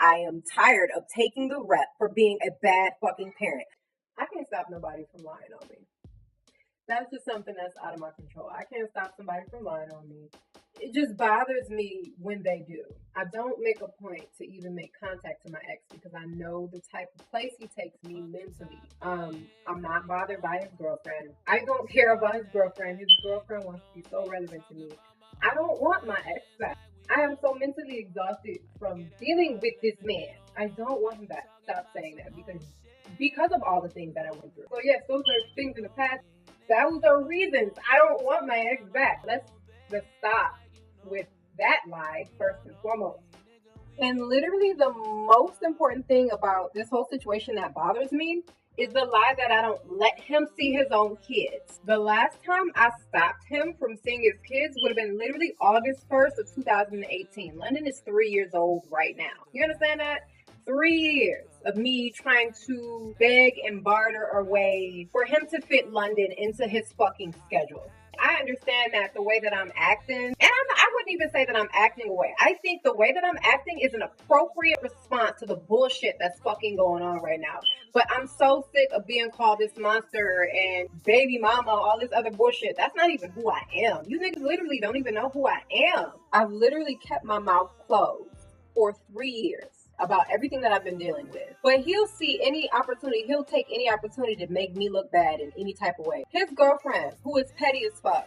I am tired of taking the rep for being a bad fucking parent. I can't stop nobody from lying on me. That's just something that's out of my control. I can't stop somebody from lying on me. It just bothers me when they do. I don't make a point to even make contact to my ex because I know the type of place he takes me mentally. I'm not bothered by his girlfriend. I don't care about his girlfriend. His girlfriend wants to be so relevant to me. I don't want my ex back. I am so mentally exhausted from dealing with this man. I don't want him back. Stop saying that because of all the things that I went through. So yes, those are things in the past. Those are reasons I don't want my ex back. Let's stop with that lie first and foremost. And literally the most important thing about this whole situation that bothers me is the lie that I don't let him see his own kids. The last time I stopped him from seeing his kids would have been literally August 1st of 2018. London is 3 years old right now. You understand that? 3 years of me trying to beg and barter a way for him to fit London into his fucking schedule. I understand that the way that I'm acting, and I wouldn't even say that I'm acting away. I think the way that I'm acting is an appropriate response to the bullshit that's fucking going on right now. But I'm so sick of being called this monster and baby mama, all this other bullshit. That's not even who I am. You niggas literally don't even know who I am. I've literally kept my mouth closed for 3 years about everything that I've been dealing with. But he'll see any opportunity, he'll take any opportunity to make me look bad in any type of way. His girlfriend, who is petty as fuck,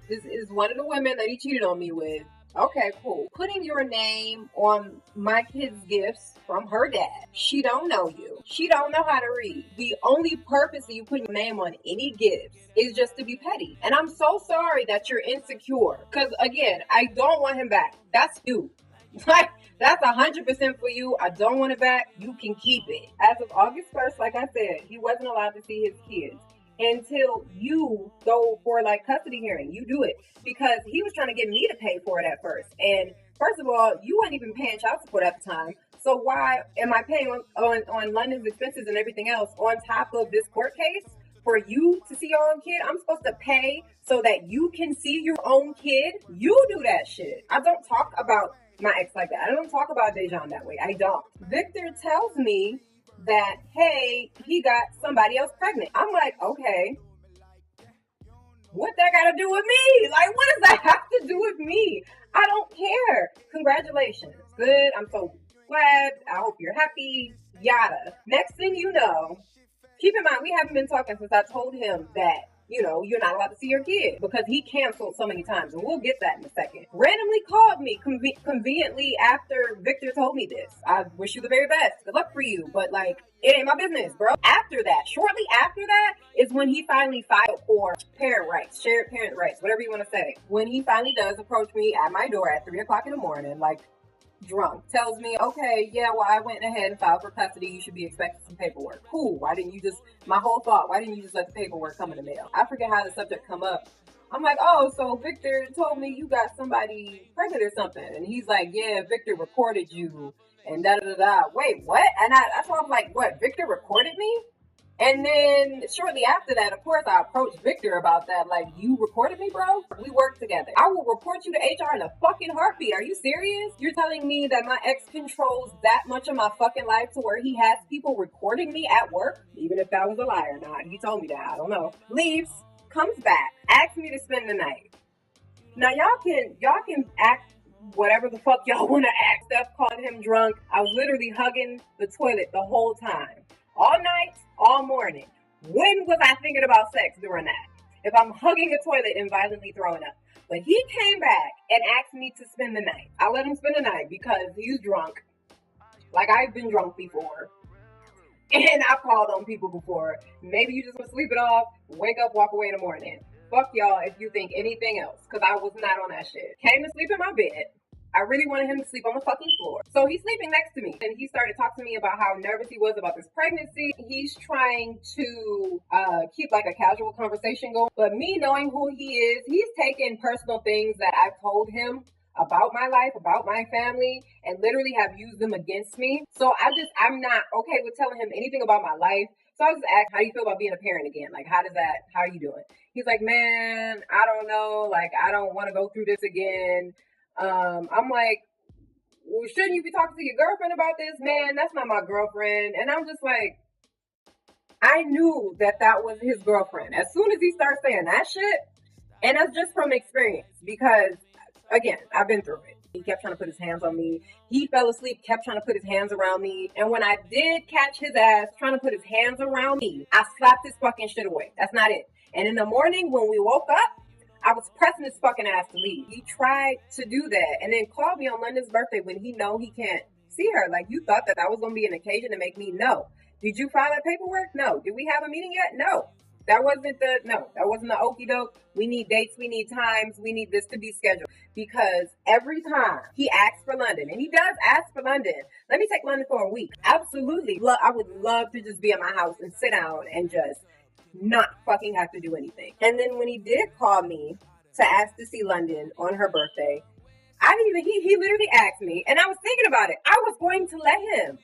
is one of the women that he cheated on me with. Okay, cool. Putting your name on my kid's gifts from her dad. She don't know you. She don't know how to read. The only purpose of you putting your name on any gifts is just to be petty. And I'm so sorry that you're insecure. Because again, I don't want him back. That's you. Like, that's 100% for you. I don't want it back. You can keep it. As of August 1st, like I said, he wasn't allowed to see his kids until you go for like custody hearing. You do it because he was trying to get me to pay for it at first. And first of all, you weren't even paying child support at the time. So why am I paying on London's expenses and everything else on top of this court case? For you to see your own kid, I'm supposed to pay so that you can see your own kid? You do that shit. I don't talk about my ex like that. I don't talk about Dejan that way. I don't. Victor tells me that, hey, he got somebody else pregnant. I'm like, okay, what that got to do with me? Like, what does that have to do with me? I don't care. Congratulations. Good. I'm so glad. I hope you're happy. Yada. Next thing you know, keep in mind, we haven't been talking since I told him that, you know, you're not allowed to see your kid because he canceled so many times, and we'll get that in a second. Randomly called me conveniently after Victor told me this. I wish you the very best. Good luck for you, but like, it ain't my business, bro. After that, shortly after that, is when he finally filed for parent rights, shared parent rights, whatever you want to say. When he finally does approach me at my door at 3 o'clock in the morning, like, drunk, tells me, okay, yeah, well, I went ahead and filed for custody. You should be expecting some paperwork. Cool. Why didn't you just, my whole thought, why didn't you just let the paperwork come in the mail? I forget how the subject come up. I'm like, oh, so Victor told me you got somebody pregnant or something. And he's like, yeah, Victor recorded you and da-da-da-da. Wait, what? And that's why I'm like, what, Victor recorded me? And then shortly after that, of course, I approached Victor about that. Like, you recorded me, bro? We work together. I will report you to HR in a fucking heartbeat. Are you serious? You're telling me that my ex controls that much of my fucking life to where he has people recording me at work? Even if that was a lie or not. He told me that. I don't know. Leaves, comes back, asks me to spend the night. Now, y'all can act whatever the fuck y'all want to act. Steph called him drunk. I was literally hugging the toilet the whole time. All night, all morning. When was I thinking about sex during that? If I'm hugging a toilet and violently throwing up. But he came back and asked me to spend the night. I let him spend the night because he's drunk. Like, I've been drunk before. And I've called on people before. Maybe you just want to sleep it off, wake up, walk away in the morning. Fuck y'all if you think anything else. Because I was not on that shit. Came to sleep in my bed. I really wanted him to sleep on the fucking floor. So he's sleeping next to me. And he started talking to me about how nervous he was about this pregnancy. He's trying to keep like a casual conversation going. But me knowing who he is, he's taken personal things that I've told him about my life, about my family, and literally have used them against me. So I'm not okay with telling him anything about my life. So I just asked, how do you feel about being a parent again? Like, how are you doing? He's like, man, I don't know. Like, I don't want to go through this again. I'm like, well, shouldn't you be talking to your girlfriend about this? Man, that's not my girlfriend. And I'm just like, I knew that that was his girlfriend. As soon as he starts saying that shit, and that's just from experience, because again, I've been through it. He kept trying to put his hands on me. He fell asleep, kept trying to put his hands around me. And when I did catch his ass trying to put his hands around me, I slapped his fucking shit away. That's not it. And in the morning when we woke up, I was pressing his fucking ass to leave. He tried to do that and then called me on London's birthday when he know he can't see her. Like, you thought that was going to be an occasion to make me know. Did you file that paperwork? No. Did we have a meeting yet? No. That wasn't the okie doke. We need dates, we need times, we need this to be scheduled. Because every time he asks for London, and he does ask for London, let me take London for a week. Absolutely. I would love to just be at my house and sit down and just not fucking have to do anything. And then when he did call me to ask to see London on her birthday, he literally asked me, and I was thinking about it. I was going to let him.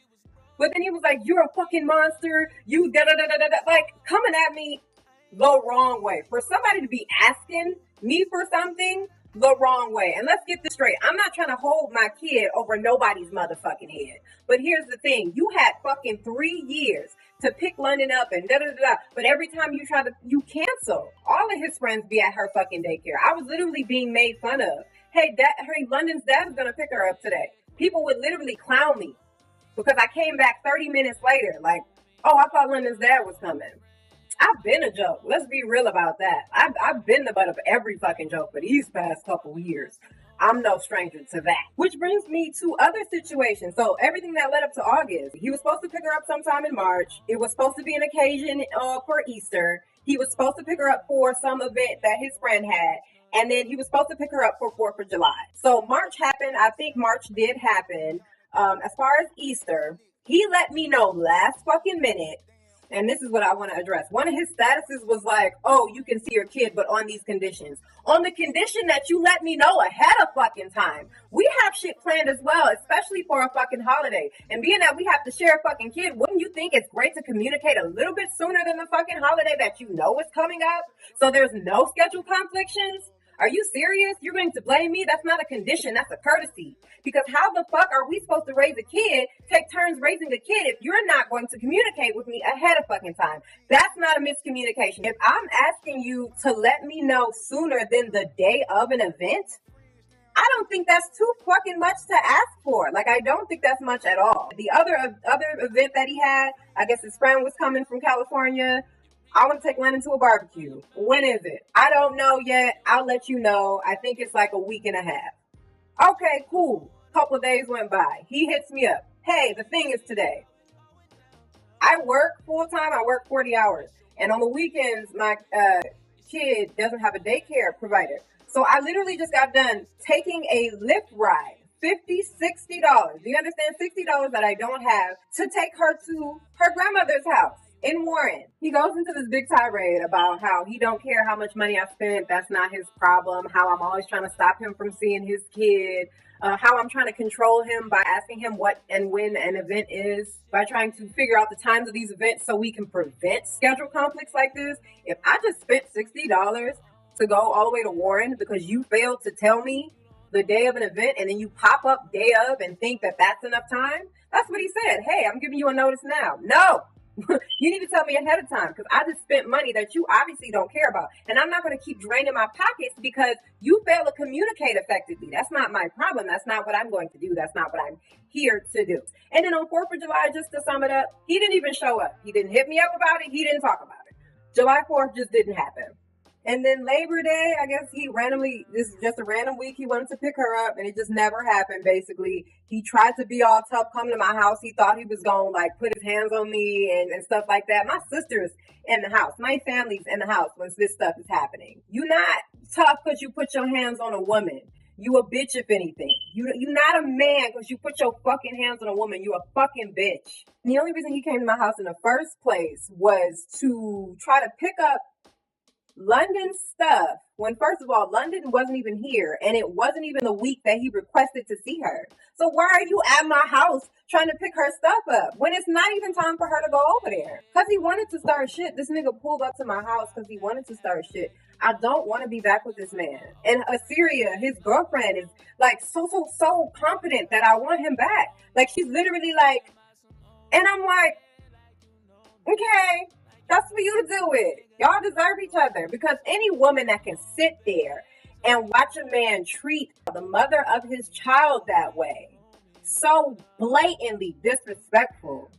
But then he was like, you're a fucking monster. You da-da-da-da-da. Like, coming at me the wrong way. For somebody to be asking me for something the wrong way. And let's get this straight. I'm not trying to hold my kid over nobody's motherfucking head. But here's the thing. You had fucking 3 years to pick London up and da-da-da-da. But every time you cancel. All of his friends be at her fucking daycare. I was literally being made fun of. Hey, London's dad is going to pick her up today. People would literally clown me. Because I came back 30 minutes later, like, oh, I thought London's dad was coming. I've been a joke. Let's be real about that. I've been the butt of every fucking joke for these past couple years. I'm no stranger to that. Which brings me to other situations. So everything that led up to August, he was supposed to pick her up sometime in March. It was supposed to be an occasion for Easter. He was supposed to pick her up for some event that his friend had. And then he was supposed to pick her up for 4th of July. So March happened. I think March did happen. As far as Easter, he let me know last fucking minute, and this is what I want to address. One of his statuses was like, oh, you can see your kid, but on these conditions. On the condition that you let me know ahead of fucking time. We have shit planned as well, especially for a fucking holiday. And being that we have to share a fucking kid, wouldn't you think it's great to communicate a little bit sooner than the fucking holiday that you know is coming up? So there's no schedule conflictions? Are you serious? You're going to blame me? That's not a condition. That's a courtesy. Because how the fuck are we supposed to raise a kid, take turns raising a kid, if you're not going to communicate with me ahead of fucking time? That's not a miscommunication. If I'm asking you to let me know sooner than the day of an event, I don't think that's too fucking much to ask for. Like, I don't think that's much at all. The other event that he had, I guess his friend was coming from California. I want to take Lennon to a barbecue. When is it? I don't know yet. I'll let you know. I think it's like a week and a half. Okay, cool. Couple of days went by. He hits me up. Hey, the thing is today. I work full time. I work 40 hours. And on the weekends, my kid doesn't have a daycare provider. So I literally just got done taking a Lyft ride. $50, $60. Do you understand? $60 that I don't have to take her to her grandmother's house in Warren. He goes into this big tirade about how he don't care how much money I spent. That's not his problem. How I'm always trying to stop him from seeing his kid. How I'm trying to control him by asking him what and when an event is. By trying to figure out the times of these events so we can prevent schedule conflicts like this. If I just spent $60 to go all the way to Warren because you failed to tell me the day of an event and then you pop up day of and think that that's enough time. That's what he said. Hey, I'm giving you a notice now. No. You need to tell me ahead of time because I just spent money that you obviously don't care about. And I'm not going to keep draining my pockets because you fail to communicate effectively. That's not my problem. That's not what I'm going to do. That's not what I'm here to do. And then on 4th of July, just to sum it up, he didn't even show up. He didn't hit me up about it. He didn't talk about it. July 4th just didn't happen. And then Labor Day, I guess this is just a random week, he wanted to pick her up and it just never happened, basically. He tried to be all tough, come to my house. He thought he was going to like put his hands on me and stuff like that. My sister's in the house. My family's in the house when this stuff is happening. You're not tough because you put your hands on a woman. You a bitch if anything. You're not a man because you put your fucking hands on a woman. You a fucking bitch. And the only reason he came to my house in the first place was to try to pick up London's stuff, when first of all, London wasn't even here, and it wasn't even the week that he requested to see her. So why are you at my house trying to pick her stuff up when it's not even time for her to go over there? Because he wanted to start shit. This nigga pulled up to my house because he wanted to start shit. I don't want to be back with this man. And Assyria, his girlfriend, is like so confident that I want him back. Like, she's literally like, and I'm like, okay, that's for you to do it. Y'all deserve each other, because any woman that can sit there and watch a man treat the mother of his child that way, so blatantly disrespectful,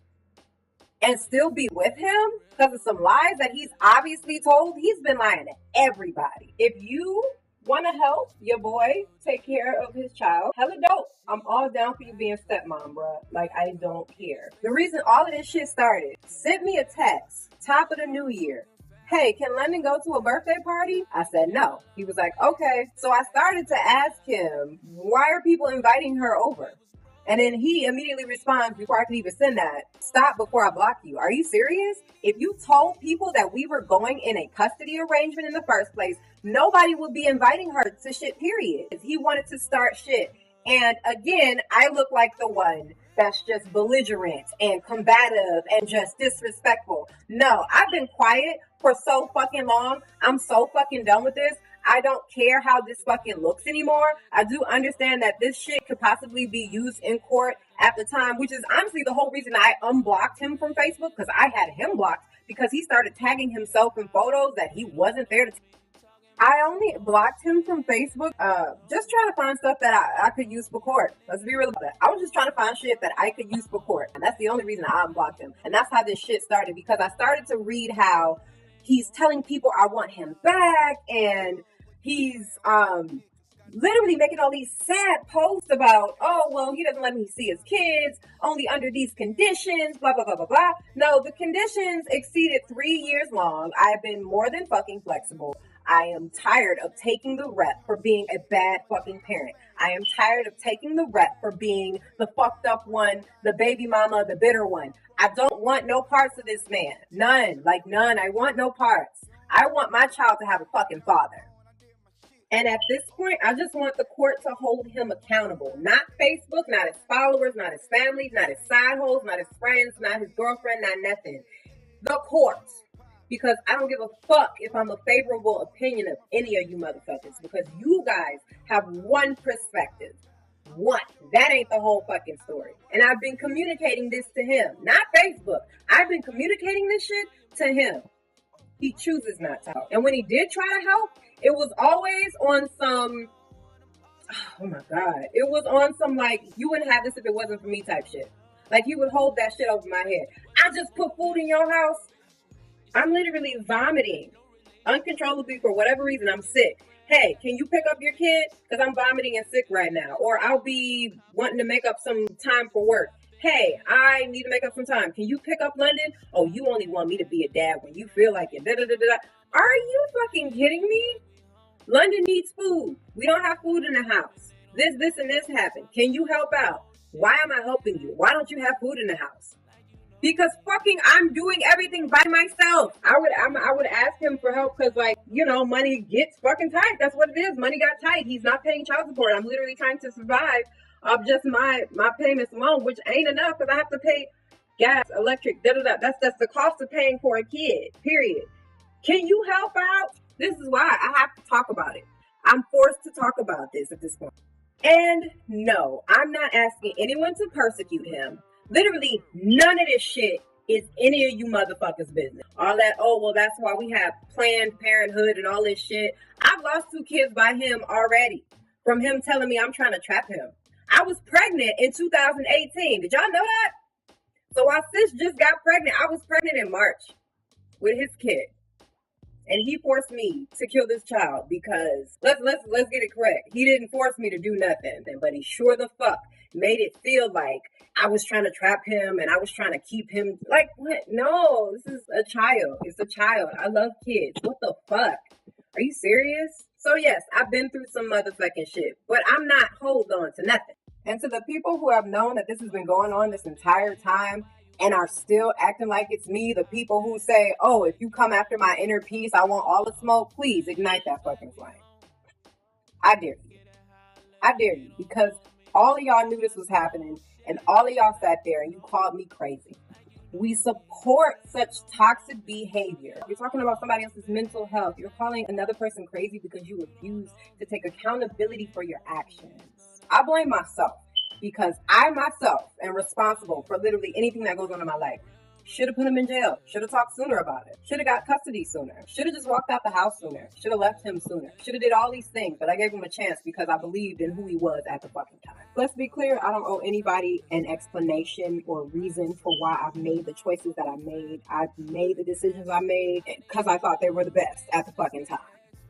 and still be with him because of some lies that he's obviously told. He's been lying to everybody. If you want to help your boy take care of his child, hella dope. I'm all down for you being stepmom, bro. Like, I don't care. The reason all of this shit started, sent me a text, top of the new year. Hey, can London go to a birthday party? I said no. He was like, okay. So I started to ask him, why are people inviting her over? And then he immediately responds before I could even send that, stop before I block you. Are you serious? If you told people that we were going in a custody arrangement in the first place, nobody would be inviting her to shit, period. He wanted to start shit. And again, I look like the one that's just belligerent and combative and just disrespectful. No, I've been quiet for so fucking long. I'm so fucking done with this. I don't care how this fucking looks anymore. I do understand that this shit could possibly be used in court at the time, which is honestly the whole reason I unblocked him from Facebook, because I had him blocked because he started tagging himself in photos that he wasn't there to I only blocked him from Facebook, just trying to find stuff that I could use for court. Let's be real about it. I was just trying to find shit that I could use for court. And that's the only reason I unblocked him. And that's how this shit started, because I started to read how he's telling people I want him back, and he's literally making all these sad posts about, oh, well, he doesn't let me see his kids, only under these conditions, blah, blah, blah, blah, blah. No, the conditions exceeded 3 years long. I've been more than fucking flexible. I am tired of taking the rep for being a bad fucking parent. I am tired of taking the rep for being the fucked up one, the baby mama, the bitter one. I don't want no parts of this man. None. Like, none. I want no parts. I want my child to have a fucking father. And at this point, I just want the court to hold him accountable. Not Facebook, not his followers, not his family, not his side hoes, not his friends, not his girlfriend, not nothing. The court. Because I don't give a fuck if I'm a favorable opinion of any of you motherfuckers. Because you guys have one perspective. One. That ain't the whole fucking story. And I've been communicating this to him. Not Facebook. I've been communicating this shit to him. He chooses not to help. And when he did try to help, it was always on some, oh my God. It was on some like, you wouldn't have this if it wasn't for me type shit. Like, he would hold that shit over my head. I just put food in your house. I'm literally vomiting uncontrollably for whatever reason. I'm sick. Hey, can you pick up your kid? Because I'm vomiting and sick right now. Or I'll be wanting to make up some time for work. Hey, I need to make up some time. Can you pick up London? Oh, you only want me to be a dad when you feel like it. Da, da, da, da. Are you fucking kidding me? London needs food. We don't have food in the house. This, and this happened. Can you help out? Why am I helping you? Why don't you have food in the house? Because fucking I'm doing everything by myself. I would ask him for help because, like, you know, money gets fucking tight. That's what it is. Money got tight. He's not paying child support. I'm literally trying to survive of just my payments alone, which ain't enough because I have to pay gas, electric, da-da-da. That's the cost of paying for a kid, period. Can you help out? This is why I have to talk about it. I'm forced to talk about this at this point. And no, I'm not asking anyone to persecute him. Literally, none of this shit is any of you motherfuckers' business. All that, oh, well, that's why we have Planned Parenthood and all this shit. I've lost 2 kids by him already. From him telling me I'm trying to trap him. I was pregnant in 2018. Did y'all know that? So while sis just got pregnant, I was pregnant in March with his kid. And he forced me to kill this child because, let's get it correct. He didn't force me to do nothing, but he sure the fuck made it feel like I was trying to trap him and I was trying to keep him. Like, what? No, this is a child. It's a child. I love kids. What the fuck? Are you serious? So yes, I've been through some motherfucking shit, but I'm not hold on to nothing. And to the people who have known that this has been going on this entire time and are still acting like it's me, the people who say, oh, if you come after my inner peace, I want all the smoke, please ignite that fucking flame. I dare you. I dare you, because all of y'all knew this was happening, and all of y'all sat there and you called me crazy. We support such toxic behavior. You're talking about somebody else's mental health. You're calling another person crazy because you refuse to take accountability for your actions. I blame myself because I myself am responsible for literally anything that goes on in my life. Should have put him in jail. Should have talked sooner about it. Should have got custody sooner. Should have just walked out the house sooner. Should have left him sooner. Should have did all these things, but I gave him a chance because I believed in who he was at the fucking time. Let's be clear, I don't owe anybody an explanation or reason for why I've made the choices that I made. I've made the decisions I made because I thought they were the best at the fucking time.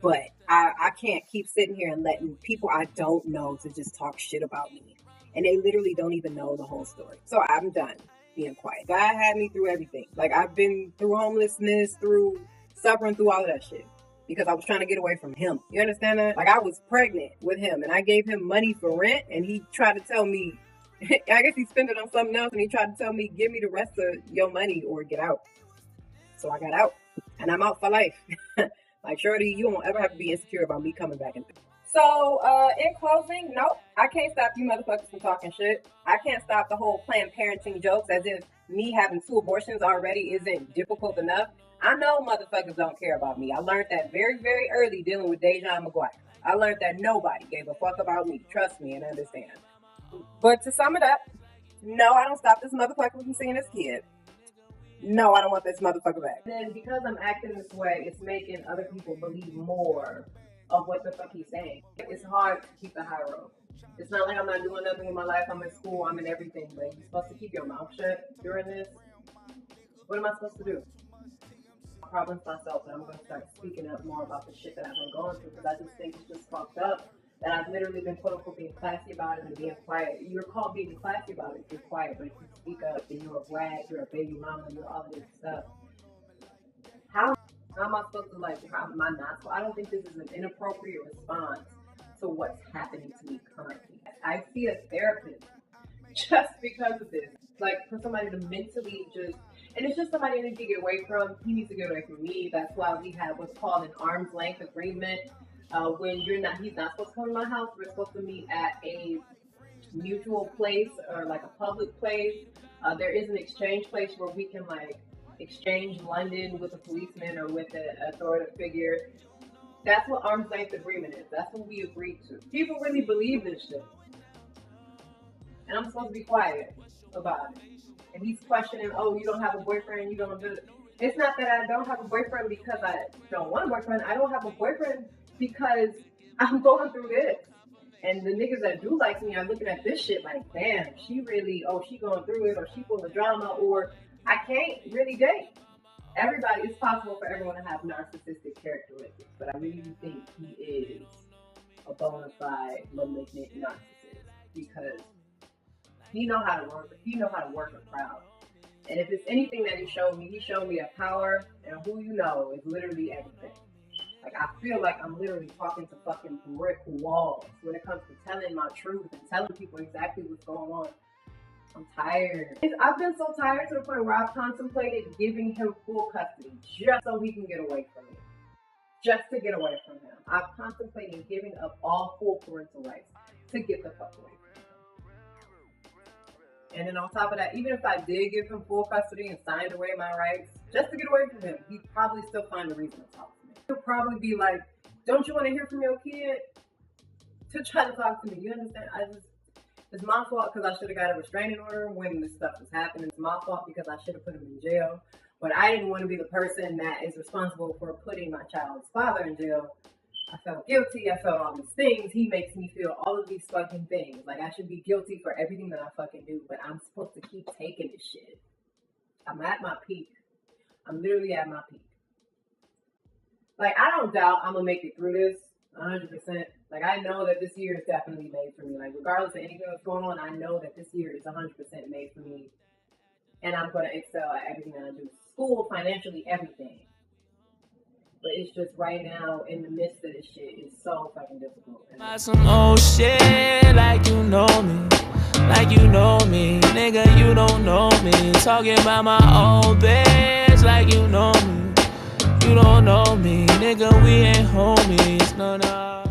But I can't keep sitting here and letting people I don't know to just talk shit about me. And they literally don't even know the whole story. So I'm done being quiet. God had me through everything. Like, I've been through homelessness, through suffering, through all of that shit because I was trying to get away from him. You understand that? Like, I was pregnant with him and I gave him money for rent and he tried to tell me, I guess he spent it on something else, and he tried to tell me, give me the rest of your money or get out. So I got out and I'm out for life. Like, shorty, you won't ever have to be insecure about me coming back in. So, in closing, nope, I can't stop you motherfuckers from talking shit. I can't stop the whole Planned Parenting jokes as if me having 2 abortions already isn't difficult enough. I know motherfuckers don't care about me. I learned that very, very early dealing with Dejan McGuire. I learned that nobody gave a fuck about me. Trust me and understand. But to sum it up, no, I don't stop this motherfucker from seeing his kid. No, I don't want this motherfucker back. Then because I'm acting this way, it's making other people believe more of what the fuck he's saying. It's hard to keep the high road. It's not like I'm not doing nothing with my life. I'm in school, I'm in everything, but you're supposed to keep your mouth shut during this. What am I supposed to do? Problems myself, and I'm going to start speaking up more about the shit that I've been going through because I just think it's just fucked up that I've literally been quote unquote being classy about it and being quiet. You're called being classy about it if you're quiet, but if you speak up, then you're a brat, you're a baby mama, you're all of this stuff. How am I supposed to, like, how am I not? So I don't think this is an inappropriate response to what's happening to me currently. I see a therapist just because of this. Like, for somebody to mentally just, and it's just somebody I need to get away from. He needs to get away from me. That's why we have what's called an arm's length agreement. When he's not supposed to come to my house. We're supposed to meet at a mutual place or like a public place. There is an exchange place where we can like exchange London with a policeman or with an authoritative figure. That's what arm's length agreement is. That's what we agreed to. People really believe this shit. And I'm supposed to be quiet about it. And he's questioning, oh, you don't have a boyfriend, you don't do it. It's not that I don't have a boyfriend because I don't want a boyfriend. I don't have a boyfriend because I'm going through this. And the niggas that do like me are looking at this shit like, damn, she really, oh, she going through it, or she full of drama, or I can't really date. Everybody, it's possible for everyone to have narcissistic characteristics, but I really think he is a bona fide malignant narcissist because he know how to work a crowd. And if it's anything that he showed me that power and who you know is literally everything. Like, I feel like I'm literally talking to fucking brick walls when it comes to telling my truth and telling people exactly what's going on. I'm tired. I've been so tired to the point where I've contemplated giving him full custody just so he can get away from me. Just to get away from him. I've contemplated giving up all full parental rights to get the fuck away from him. And then on top of that, even if I did give him full custody and signed away my rights, just to get away from him, he'd probably still find a reason to talk to me. He'll probably be like, don't you want to hear from your kid? To try to talk to me. You understand? It's my fault because I should have got a restraining order when this stuff was happening. It's my fault because I should have put him in jail. But I didn't want to be the person that is responsible for putting my child's father in jail. I felt guilty. I felt all these things. He makes me feel all of these fucking things. Like, I should be guilty for everything that I fucking do. But I'm supposed to keep taking this shit. I'm at my peak. I'm literally at my peak. Like, I don't doubt I'm going to make it through this 100%. Like, I know that this year is definitely made for me. Like, regardless of anything that's going on, I know that this year is 100% made for me. And I'm going to excel at everything that I do. School, financially, everything. But it's just right now, in the midst of this shit, it's so fucking difficult. Some old shit like you know me, nigga, you don't know me. Talking about my old bitch like you know me. You don't know me, nigga, we ain't homies, no.